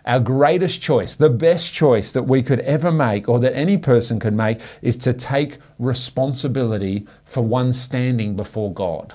Our greatest choice, the best choice that we could ever make or that any person could make is to take responsibility for one standing before God.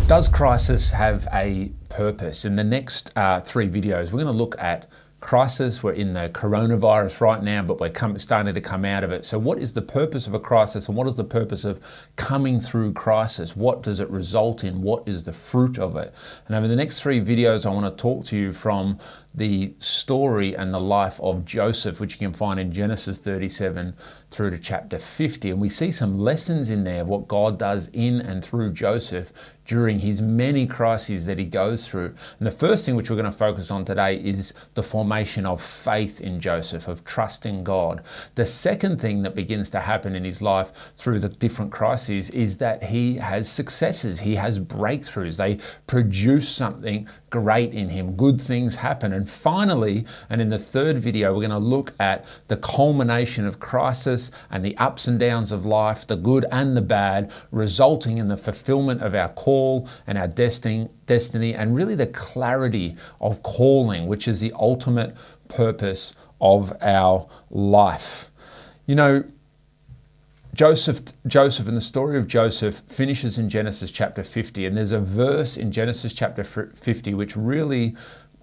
Does crisis have a purpose? In the next 3 videos, we're going to look at crisis. We're in the coronavirus right now, but we're starting to come out of it. So what is the purpose of a crisis, and what is the purpose of coming through crisis? What does it result in? What is the fruit of it? And over the next 3 videos, I want to talk to you from the story and the life of Joseph, which you can find in Genesis 37 through to chapter 50. And we see some lessons in there of what God does in and through Joseph during his many crises that he goes through. And the first thing which we're going to focus on today is the formation of faith in Joseph, of trusting God. The second thing that begins to happen in his life through the different crises is that he has successes, he has breakthroughs. They produce something great in him. Good things happen. And finally, and in the third video, we're going to look at the culmination of crisis and the ups and downs of life, the good and the bad, resulting in the fulfillment of our call and our destiny, and really the clarity of calling, which is the ultimate purpose of our life. You know, Joseph and the story of Joseph finishes in Genesis chapter 50, and there's a verse in Genesis chapter 50 which really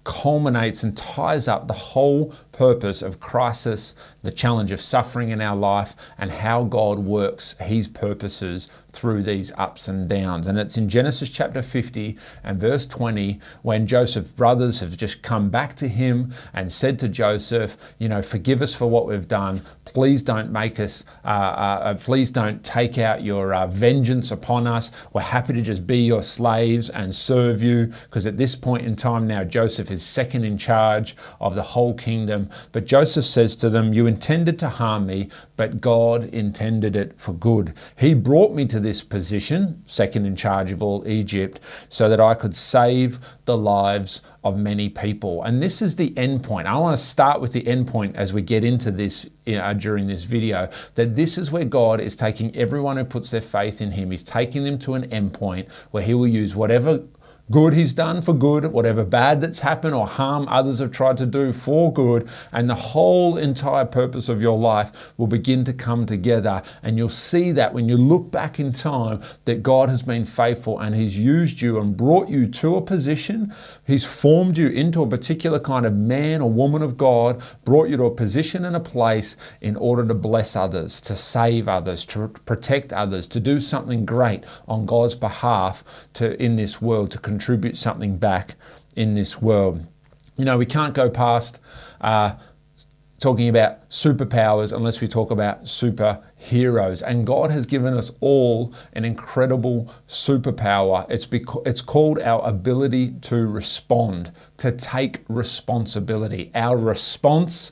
culminates and ties up the whole purpose of crisis, the challenge of suffering in our life, and how God works his purposes through these ups and downs. And it's in Genesis chapter 50 and verse 20 when Joseph's brothers have just come back to him and said to Joseph, you know, forgive us for what we've done. Please don't make us, please don't take out your vengeance upon us. We're happy to just be your slaves and serve you, because at this point in time now, Joseph is second in charge of the whole kingdom. But Joseph says to them, you intended to harm me, but God intended it for good. He brought me to this position, second in charge of all Egypt, so that I could save the lives of many people. And this is the end point. I want to start with the end point as we get into this during this video, that this is where God is taking everyone who puts their faith in him. He's taking them to an end point where he will use whatever good he's done for good, whatever bad that's happened or harm others have tried to do for good, and the whole entire purpose of your life will begin to come together. And you'll see that when you look back in time, that God has been faithful and he's used you and brought you to a position. He's formed you into a particular kind of man or woman of God, brought you to a position and a place in order to bless others, to save others, to protect others, to do something great on God's behalf in this world, to contribute something back in this world. You know, we can't go past talking about superpowers unless we talk about superheroes. And God has given us all an incredible superpower. It's called our ability to respond, to take responsibility. Our response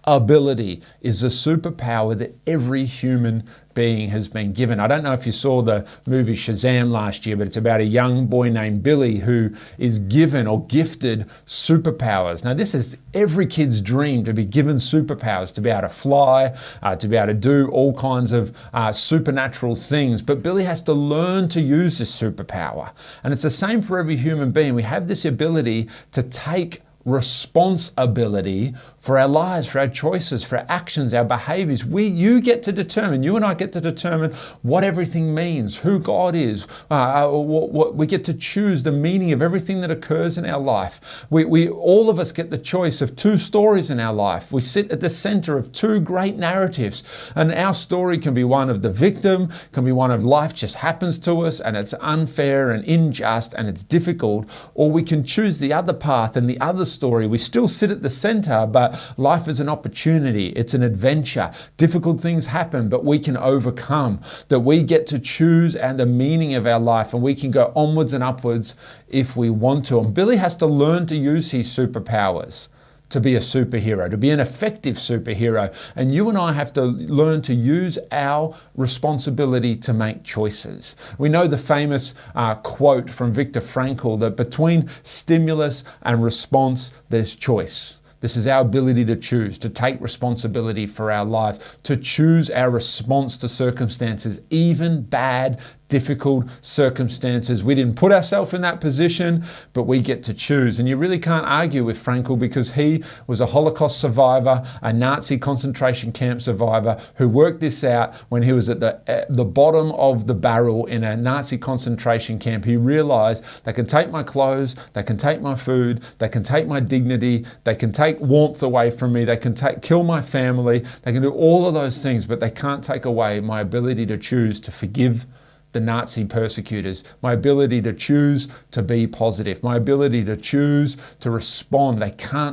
ability is a superpower that every human being has been given. I don't know if you saw the movie Shazam last year, but it's about a young boy named Billy who is given or gifted superpowers. Now, this is every kid's dream, to be given superpowers, to be able to fly, to be able to do all kinds of supernatural things. But Billy has to learn to use this superpower. And it's the same for every human being. We have this ability to take responsibility for our lives, for our choices, for our actions, our behaviors. You get to determine, you and I get to determine what everything means, who God is. What we get to choose the meaning of everything that occurs in our life. We all of us get the choice of 2 stories in our life. We sit at the center of 2 great narratives, and our story can be one of the victim, can be one of life just happens to us and it's unfair and unjust and it's difficult, or we can choose the other path and the other story. We still sit at the center, but life is an opportunity. It's an adventure. Difficult things happen, but we can overcome. That we get to choose and the meaning of our life, and we can go onwards and upwards if we want to. And Billy has to learn to use his superpowers to be a superhero, to be an effective superhero. And you and I have to learn to use our responsibility to make choices. We know the famous quote from Viktor Frankl that between stimulus and response, there's choice. This is our ability to choose, to take responsibility for our lives, to choose our response to circumstances, even bad, difficult circumstances. We didn't put ourselves in that position, but we get to choose. And you really can't argue with Frankl, because he was a Holocaust survivor, a Nazi concentration camp survivor, who worked this out when he was at the bottom of the barrel in a Nazi concentration camp. He realized they can take my clothes, they can take my food, they can take my dignity, they can take warmth away from me, they can kill my family, they can do all of those things, but they can't take away my ability to choose to forgive the Nazi persecutors, my ability to choose to be positive, my ability to choose to respond.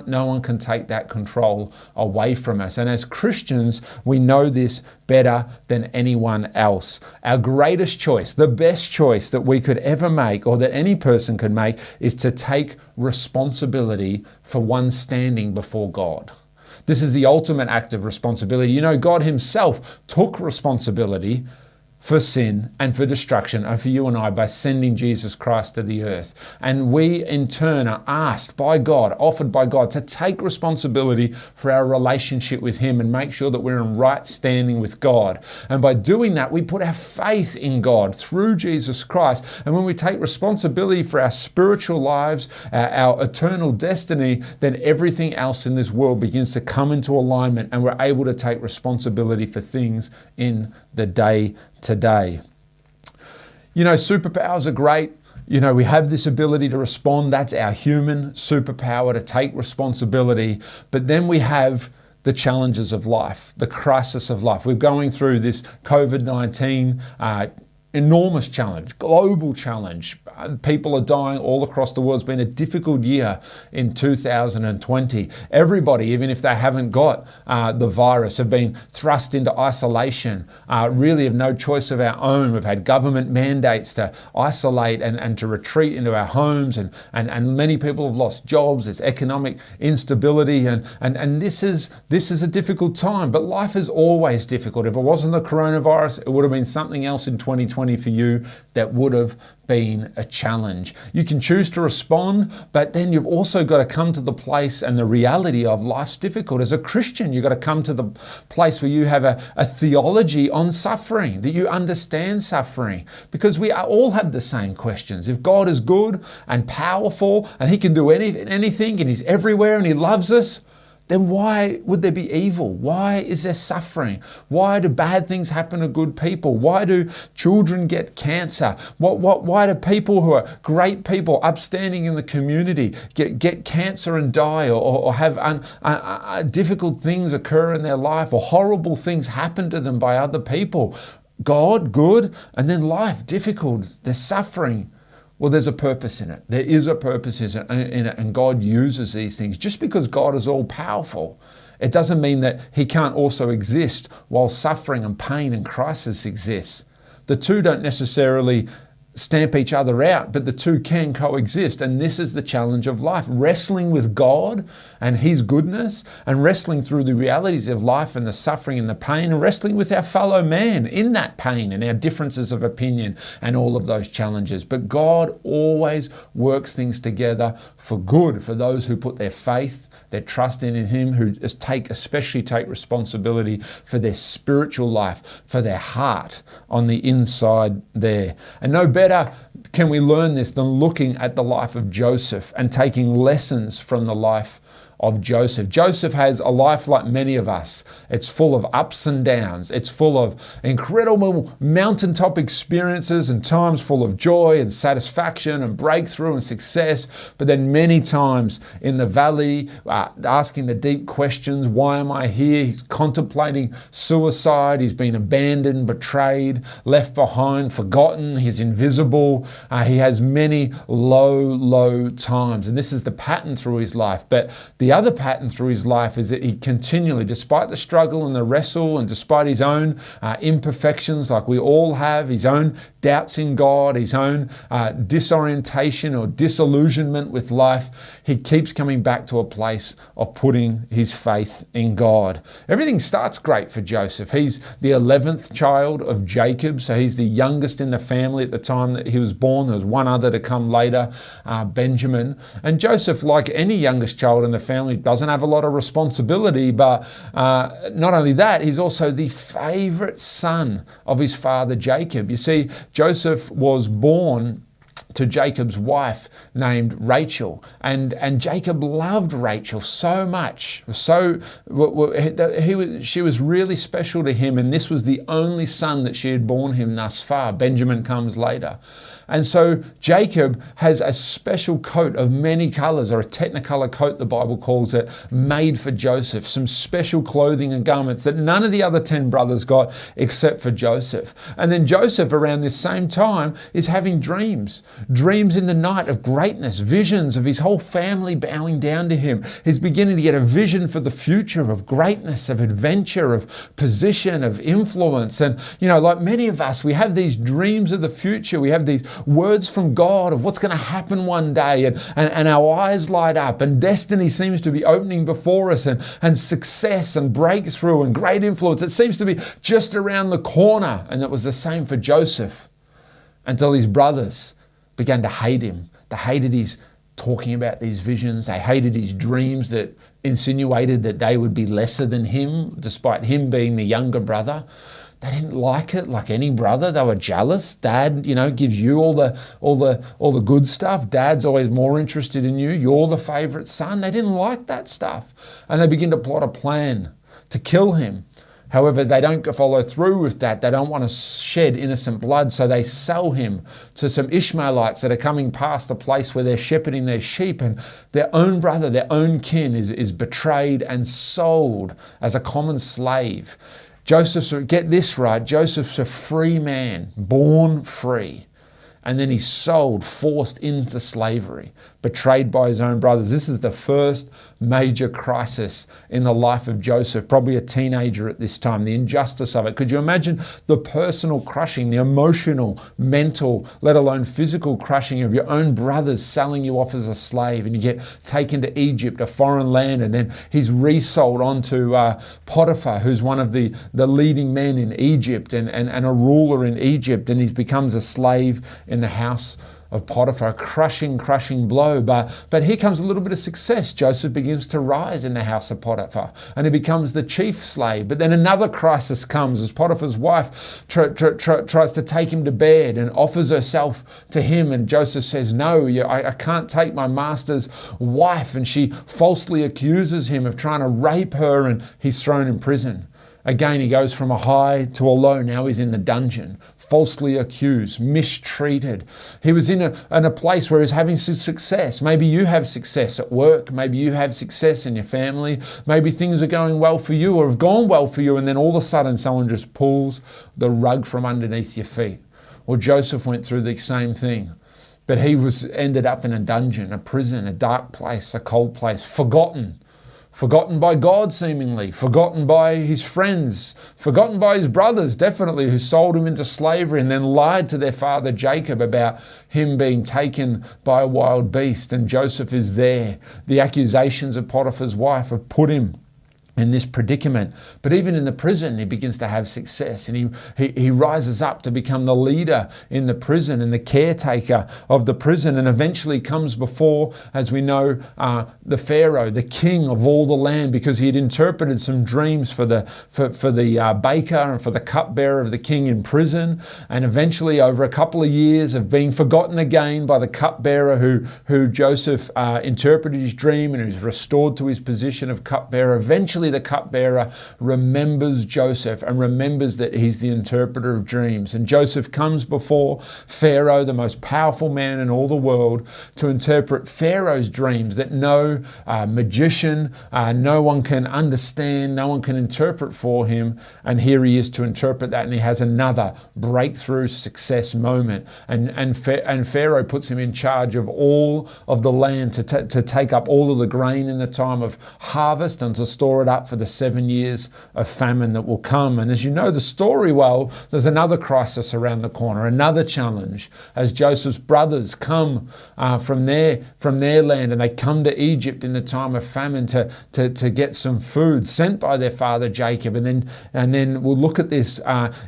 No one can take that control away from us. And as Christians, we know this better than anyone else. Our greatest choice, the best choice that we could ever make, or that any person could make, is to take responsibility for one standing before God. This is the ultimate act of responsibility. You know, God himself took responsibility for sin and for destruction and for you and I by sending Jesus Christ to the earth. And we in turn are asked by God, offered by God, to take responsibility for our relationship with him and make sure that we're in right standing with God. And by doing that, we put our faith in God through Jesus Christ. And when we take responsibility for our spiritual lives, our eternal destiny, then everything else in this world begins to come into alignment, and we're able to take responsibility for things in the day today. You know, superpowers are great. You know, we have this ability to respond. That's our human superpower, to take responsibility. But then we have the challenges of life, the crisis of life. We're going through this COVID-19 enormous challenge, global challenge. People are dying all across the world. It's been a difficult year in 2020. Everybody, even if they haven't got the virus, have been thrust into isolation, really have no choice of our own. We've had government mandates to isolate and to retreat into our homes, and many people have lost jobs. There's economic instability, and this is a difficult time, but life is always difficult. If it wasn't the coronavirus, it would have been something else in 2020 for you that would have been a challenge. You can choose to respond, but then you've also got to come to the place and the reality of life's difficult. As a Christian, you've got to come to the place where you have a theology on suffering, that you understand suffering, because we all have the same questions. If God is good and powerful and he can do anything and he's everywhere and he loves us, then why would there be evil? Why is there suffering? Why do bad things happen to good people? Why do children get cancer? Why do people who are great people, upstanding in the community, get cancer and die, or have difficult things occur in their life, or horrible things happen to them by other people? God, good, and then life, difficult. There's suffering. Well, there's a purpose in it. There is a purpose in it, and God uses these things. Just because God is all powerful, it doesn't mean that he can't also exist while suffering and pain and crisis exists. The two don't necessarily stamp each other out, but the two can coexist. And this is the challenge of life, wrestling with God and his goodness, and wrestling through the realities of life and the suffering and the pain, and wrestling with our fellow man in that pain and our differences of opinion and all of those challenges. But God always works things together for good for those who put their faith, their trust in him, who especially take responsibility for their spiritual life, for their heart on the inside there. And no better can we learn this than looking at the life of Joseph and taking lessons from the life of Joseph. Joseph has a life like many of us. It's full of ups and downs. It's full of incredible mountaintop experiences and times full of joy and satisfaction and breakthrough and success. But then many times in the valley, asking the deep questions, why am I here? He's contemplating suicide. He's been abandoned, betrayed, left behind, forgotten. He's invisible. He has many low times. And this is the pattern through his life. But the other pattern through his life is that he continually, despite the struggle and the wrestle, and despite his own imperfections like we all have, his own doubts in God, his own disorientation or disillusionment with life, he keeps coming back to a place of putting his faith in God. Everything starts great for Joseph. He's the 11th child of Jacob, so he's the youngest in the family at the time that he was born. There was one other to come later, Benjamin. And Joseph, like any youngest child in the family, family, doesn't have a lot of responsibility, but not only that, he's also the favorite son of his father Jacob. You see, Joseph was born to Jacob's wife named Rachel, and Jacob loved Rachel so much. She was really special to him, and this was the only son that she had borne him thus far. Benjamin comes later. And so Jacob has a special coat of many colors, or a technicolor coat, the Bible calls it, made for Joseph. Some special clothing and garments that none of the other 10 brothers got except for Joseph. And then Joseph, around this same time, is having dreams in the night of greatness, visions of his whole family bowing down to him. He's beginning to get a vision for the future of greatness, of adventure, of position, of influence. And, like many of us, we have these dreams of the future. We have these words from God of what's going to happen one day, and our eyes light up, and destiny seems to be opening before us, and success and breakthrough and great influence. It seems to be just around the corner. And it was the same for Joseph until his brothers began to hate him. They hated his talking about these visions. They hated his dreams that insinuated that they would be lesser than him, despite him being the younger brother. They didn't like it, like any brother. They were jealous. Dad, gives you all the good stuff. Dad's always more interested in you. You're the favorite son. They didn't like that stuff. And they begin to plot a plan to kill him. However, they don't follow through with that. They don't want to shed innocent blood, so they sell him to some Ishmaelites that are coming past the place where they're shepherding their sheep, and their own brother, their own kin is betrayed and sold as a common slave. Get this right, Joseph's a free man, born free. And then he's sold, forced into slavery, betrayed by his own brothers. This is the first major crisis in the life of Joseph, probably a teenager at this time, the injustice of it. Could you imagine the personal crushing, the emotional, mental, let alone physical crushing of your own brothers selling you off as a slave, and you get taken to Egypt, a foreign land, and then he's resold onto Potiphar, who's one of the leading men in Egypt and a ruler in Egypt, and he becomes a slave in the house of Potiphar. Crushing blow. But here comes a little bit of success. Joseph begins to rise in the house of Potiphar, and he becomes the chief slave. But then another crisis comes as Potiphar's wife tries to take him to bed and offers herself to him, and Joseph says, no, I can't take my master's wife, and she falsely accuses him of trying to rape her, and he's thrown in prison. Again, he goes from a high to a low. Now he's in the dungeon, falsely accused, mistreated. He was in a place where he's having some success. Maybe you have success at work. Maybe you have success in your family. Maybe things are going well for you or have gone well for you, and then all of a sudden someone just pulls the rug from underneath your feet. Well, Joseph went through the same thing, but he ended up in a dungeon, a prison, a dark place, a cold place, forgotten by God seemingly, forgotten by his friends, forgotten by his brothers definitely, who sold him into slavery and then lied to their father Jacob about him being taken by a wild beast. And Joseph is there. The accusations of Potiphar's wife have put him in this predicament. But even in the prison, he begins to have success, and he rises up to become the leader in the prison and the caretaker of the prison, and eventually comes before, as we know, the Pharaoh, the king of all the land, because he had interpreted some dreams for the baker and for the cupbearer of the king in prison. And eventually, over a couple of years of being forgotten again by the cupbearer who Joseph interpreted his dream and who's restored to his position of cupbearer, eventually the cupbearer remembers Joseph and remembers that he's the interpreter of dreams. And Joseph comes before Pharaoh, the most powerful man in all the world, to interpret Pharaoh's dreams that no magician, no one can understand, no one can interpret for him. And here he is to interpret that, and he has another breakthrough success moment. And Pharaoh puts him in charge of all of the land to take up all of the grain in the time of harvest and to store it up out for the 7 years of famine that will come. And as you know the story well, there's another crisis around the corner, another challenge, as Joseph's brothers come from their land, and they come to Egypt in the time of famine to get some food sent by their father Jacob. And then we'll look at this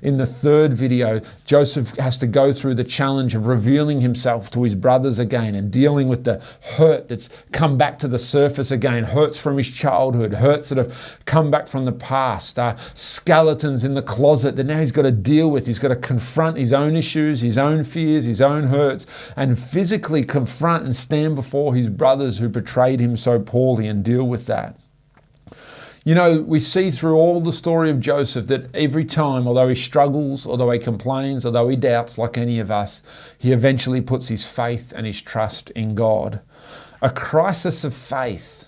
in the third video. Joseph has to go through the challenge of revealing himself to his brothers again and dealing with the hurt that's come back to the surface again, hurts from his childhood, hurts that have come back from the past, skeletons in the closet that now he's got to deal with. He's got to confront his own issues, his own fears, his own hurts, and physically confront and stand before his brothers who betrayed him so poorly and deal with that. You know, we see through all the story of Joseph that every time, although he struggles, although he complains, although he doubts like any of us, he eventually puts his faith and his trust in God. A crisis of faith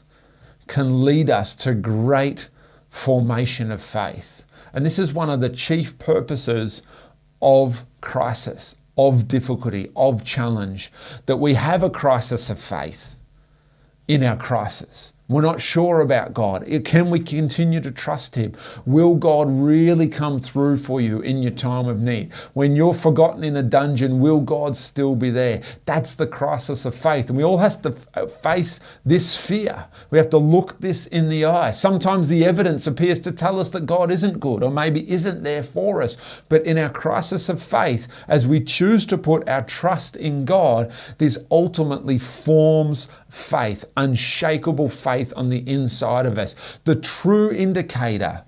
can lead us to great formation of faith. And this is one of the chief purposes of crisis, of difficulty, of challenge, that we have a crisis of faith in our crisis. We're not sure about God. Can we continue to trust Him? Will God really come through for you in your time of need? When you're forgotten in a dungeon, will God still be there? That's the crisis of faith. And we all have to face this fear. We have to look this in the eye. Sometimes the evidence appears to tell us that God isn't good or maybe isn't there for us. But in our crisis of faith, as we choose to put our trust in God, this ultimately forms faith, unshakable faith on the inside of us. The true indicator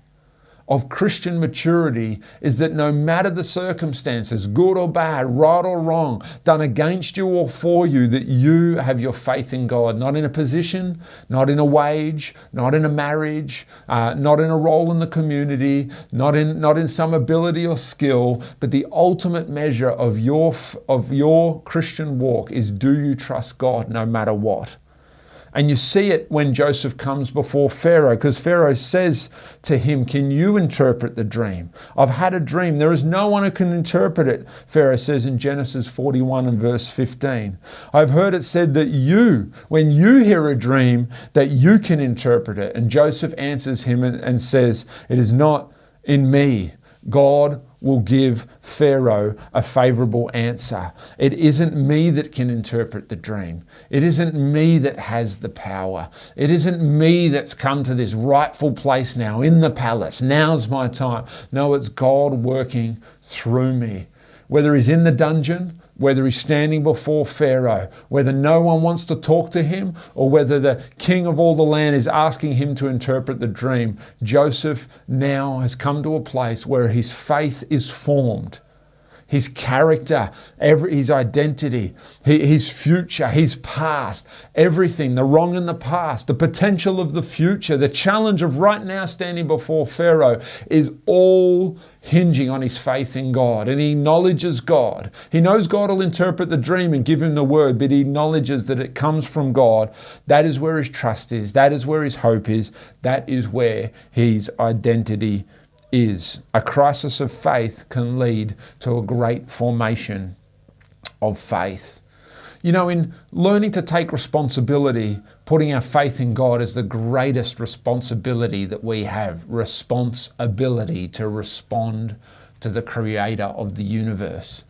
of Christian maturity is that no matter the circumstances, good or bad, right or wrong, done against you or for you, that you have your faith in God, not in a position, not in a wage, not in a marriage, not in a role in the community, not in some ability or skill, but the ultimate measure of your Christian walk is, do you trust God no matter what? And you see it when Joseph comes before Pharaoh, because Pharaoh says to him, can you interpret the dream? I've had a dream. There is no one who can interpret it, Pharaoh says in Genesis 41 and verse 15. I've heard it said that you, when you hear a dream, that you can interpret it. And Joseph answers him and says, it is not in me. God will give Pharaoh a favorable answer. It isn't me that can interpret the dream. It isn't me that has the power. It isn't me that's come to this rightful place now in the palace. Now's my time. No, it's God working through me. Whether he's in the dungeon, whether he's standing before Pharaoh, whether no one wants to talk to him, or whether the king of all the land is asking him to interpret the dream, Joseph now has come to a place where his faith is formed. His character, his identity, his future, his past, everything, the wrong in the past, the potential of the future, the challenge of right now standing before Pharaoh is all hinging on his faith in God. And he acknowledges God. He knows God will interpret the dream and give him the word, but he acknowledges that it comes from God. That is where his trust is. That is where his hope is. That is where his identity is. A crisis of faith can lead to a great formation of faith. You know, in learning to take responsibility, putting our faith in God is the greatest responsibility that we have. Responsibility to respond to the Creator of the universe.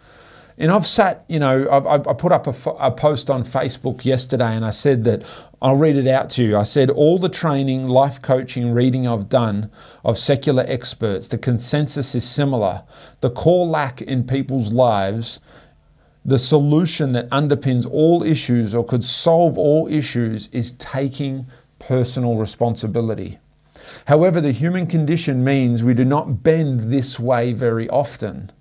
And I've sat, I put up a post on Facebook yesterday and I said that, I'll read it out to you. I said, all the training, life coaching, reading I've done of secular experts, the consensus is similar. The core lack in people's lives, the solution that underpins all issues or could solve all issues is taking personal responsibility. However, the human condition means we do not bend this way very often.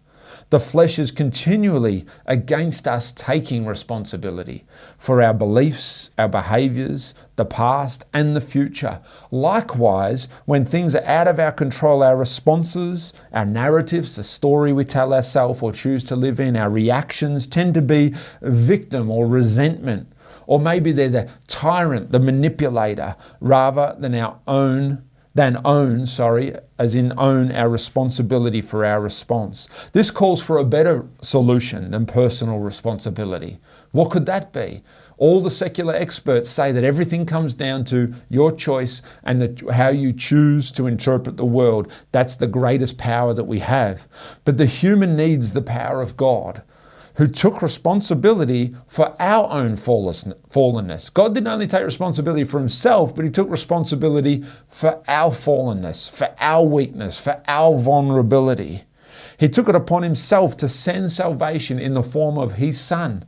The flesh is continually against us taking responsibility for our beliefs, our behaviors, the past and the future. Likewise, when things are out of our control, our responses, our narratives, the story we tell ourselves or choose to live in, our reactions tend to be victim or resentment. Or maybe they're the tyrant, the manipulator, rather than own our responsibility for our response. This calls for a better solution than personal responsibility. What could that be? All the secular experts say that everything comes down to your choice and how you choose to interpret the world. That's the greatest power that we have. But the human needs the power of God, who took responsibility for our own fallenness. God didn't only take responsibility for himself, but he took responsibility for our fallenness, for our weakness, for our vulnerability. He took it upon himself to send salvation in the form of his Son,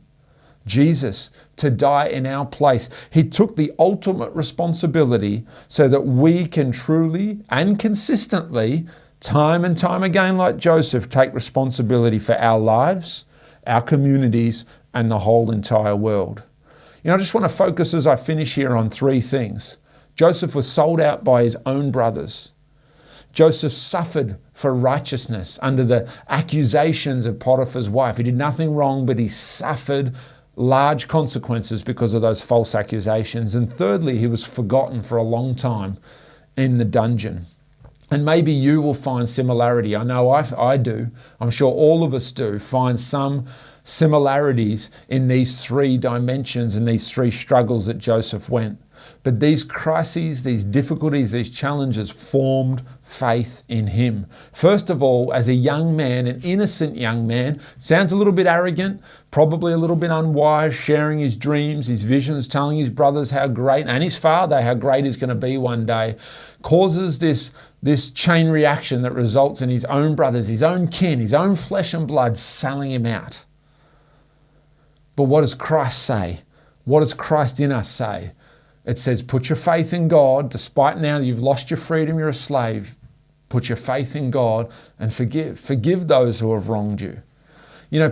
Jesus, to die in our place. He took the ultimate responsibility so that we can truly and consistently, time and time again, like Joseph, take responsibility for our lives, our communities, and the whole entire world. I just want to focus as I finish here on three things. Joseph was sold out by his own brothers. Joseph suffered for righteousness under the accusations of Potiphar's wife. He did nothing wrong, but he suffered large consequences because of those false accusations. And thirdly, he was forgotten for a long time in the dungeon. And maybe you will find similarity. I know I do. I'm sure all of us do find some similarities in these three dimensions and these three struggles that Joseph went. But these crises, these difficulties, these challenges formed faith in him. First of all, as a young man, an innocent young man, sounds a little bit arrogant, probably a little bit unwise, sharing his dreams, his visions, telling his brothers how great, and his father how great he's going to be one day, causes this chain reaction that results in his own brothers, his own kin, his own flesh and blood selling him out. But what does Christ say? What does Christ in us say? It says, put your faith in God, despite now you've lost your freedom, you're a slave. Put your faith in God and forgive. Forgive those who have wronged you.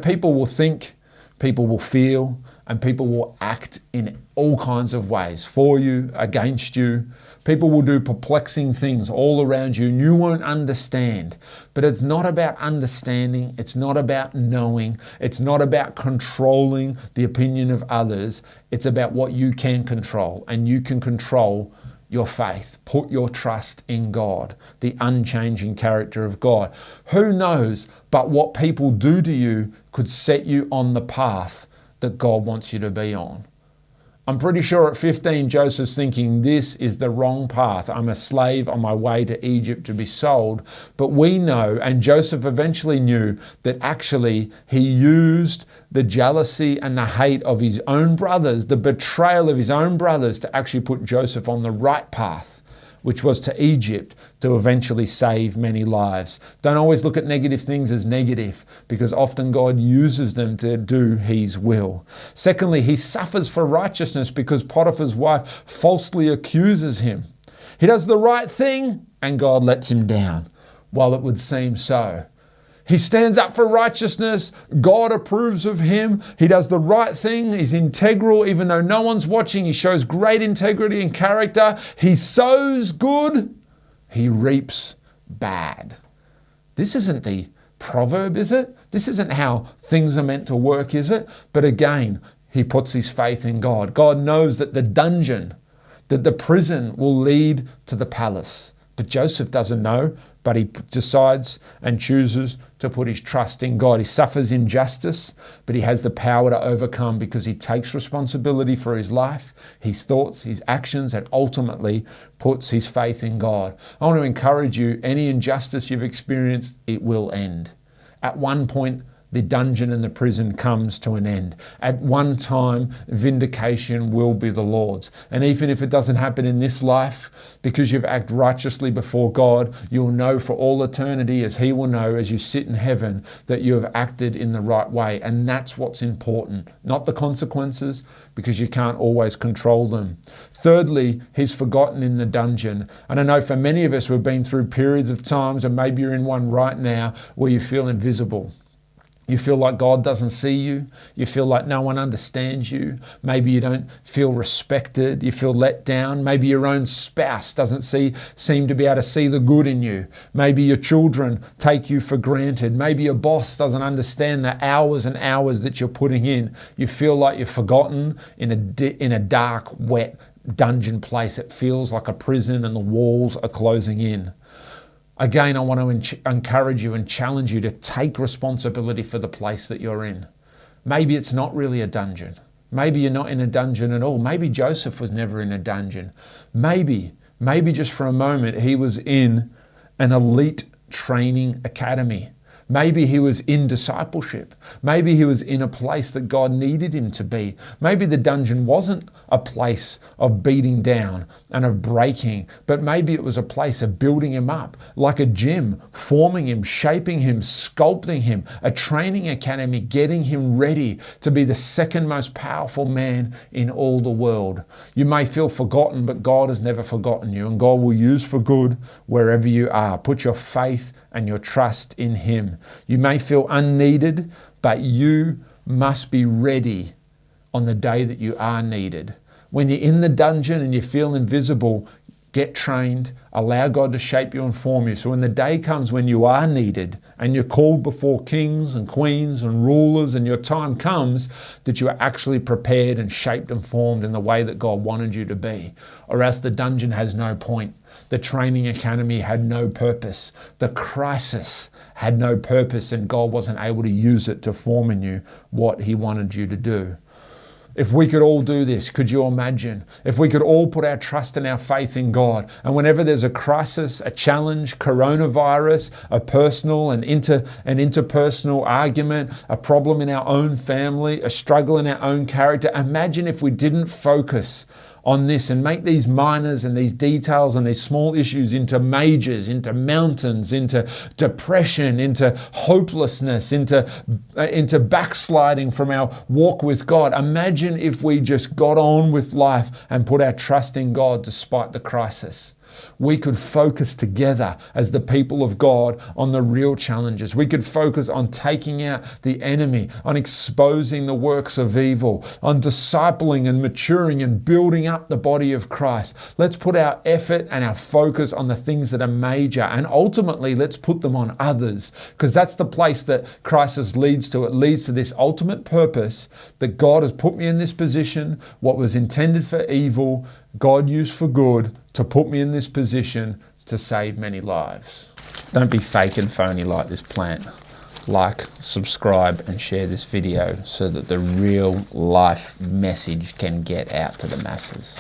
People will think, people will feel, and people will act in all kinds of ways, for you, against you. People will do perplexing things all around you and you won't understand. But it's not about understanding. It's not about knowing. It's not about controlling the opinion of others. It's about what you can control, and you can control your faith. Put your trust in God, the unchanging character of God. Who knows but what people do to you could set you on the path that God wants you to be on. I'm pretty sure at 15, Joseph's thinking, this is the wrong path. I'm a slave on my way to Egypt to be sold. But we know, and Joseph eventually knew, that actually he used the jealousy and the hate of his own brothers, the betrayal of his own brothers, to actually put Joseph on the right path, which was to Egypt, to eventually save many lives. Don't always look at negative things as negative, because often God uses them to do his will. Secondly, he suffers for righteousness because Potiphar's wife falsely accuses him. He does the right thing and God lets him down, while it would seem so. He stands up for righteousness. God approves of him. He does the right thing. He's integral. Even though no one's watching, he shows great integrity and character. He sows good. He reaps bad. This isn't the proverb, is it? This isn't how things are meant to work, is it? But again, he puts his faith in God. God knows that the dungeon, that the prison will lead to the palace. But Joseph doesn't know, but he decides and chooses to put his trust in God. He suffers injustice, but he has the power to overcome because he takes responsibility for his life, his thoughts, his actions, and ultimately puts his faith in God. I want to encourage you, any injustice you've experienced, it will end. At one point, the dungeon and the prison comes to an end. At one time, vindication will be the Lord's. And even if it doesn't happen in this life, because you've acted righteously before God, you'll know for all eternity, as he will know as you sit in heaven, that you have acted in the right way. And that's what's important, not the consequences, because you can't always control them. Thirdly, he's forgotten in the dungeon. And I know for many of us, we've been through periods of times, and maybe you're in one right now, where you feel invisible. You feel like God doesn't see you. You feel like no one understands you. Maybe you don't feel respected. You feel let down. Maybe your own spouse doesn't seem to be able to see the good in you. Maybe your children take you for granted. Maybe your boss doesn't understand the hours and hours that you're putting in. You feel like you're forgotten in a dark, wet dungeon place. It feels like a prison and the walls are closing in. Again, I want to encourage you and challenge you to take responsibility for the place that you're in. Maybe it's not really a dungeon. Maybe you're not in a dungeon at all. Maybe Joseph was never in a dungeon. Maybe just for a moment, he was in an elite training academy. Maybe he was in discipleship. Maybe he was in a place that God needed him to be. Maybe the dungeon wasn't a place of beating down and of breaking, but maybe it was a place of building him up, like a gym, forming him, shaping him, sculpting him, a training academy, getting him ready to be the second most powerful man in all the world. You may feel forgotten, but God has never forgotten you, and God will use for good wherever you are. Put your faith and your trust in him. You may feel unneeded, but you must be ready on the day that you are needed. When you're in the dungeon and you feel invisible, get trained, allow God to shape you and form you. So when the day comes when you are needed and you're called before kings and queens and rulers and your time comes, that you are actually prepared and shaped and formed in the way that God wanted you to be. Or else the dungeon has no point. The training academy had no purpose. The crisis had no purpose, and God wasn't able to use it to form in you what he wanted you to do. If we could all do this, could you imagine? If we could all put our trust and our faith in God, and whenever there's a crisis, a challenge, coronavirus, a personal and interpersonal argument, a problem in our own family, a struggle in our own character, imagine if we didn't focus on this and make these minors and these details and these small issues into majors, into mountains, into depression, into hopelessness, into backsliding from our walk with God. Imagine if we just got on with life and put our trust in God despite the crisis. We could focus together as the people of God on the real challenges. We could focus on taking out the enemy, on exposing the works of evil, on discipling and maturing and building up the body of Christ. Let's put our effort and our focus on the things that are major, and ultimately let's put them on others, because that's the place that crisis leads to. It leads to this ultimate purpose that God has put me in this position. What was intended for evil, God used for good to put me in this position to save many lives. Don't be fake and phony like this plant. Like, subscribe and share this video so that the real life message can get out to the masses.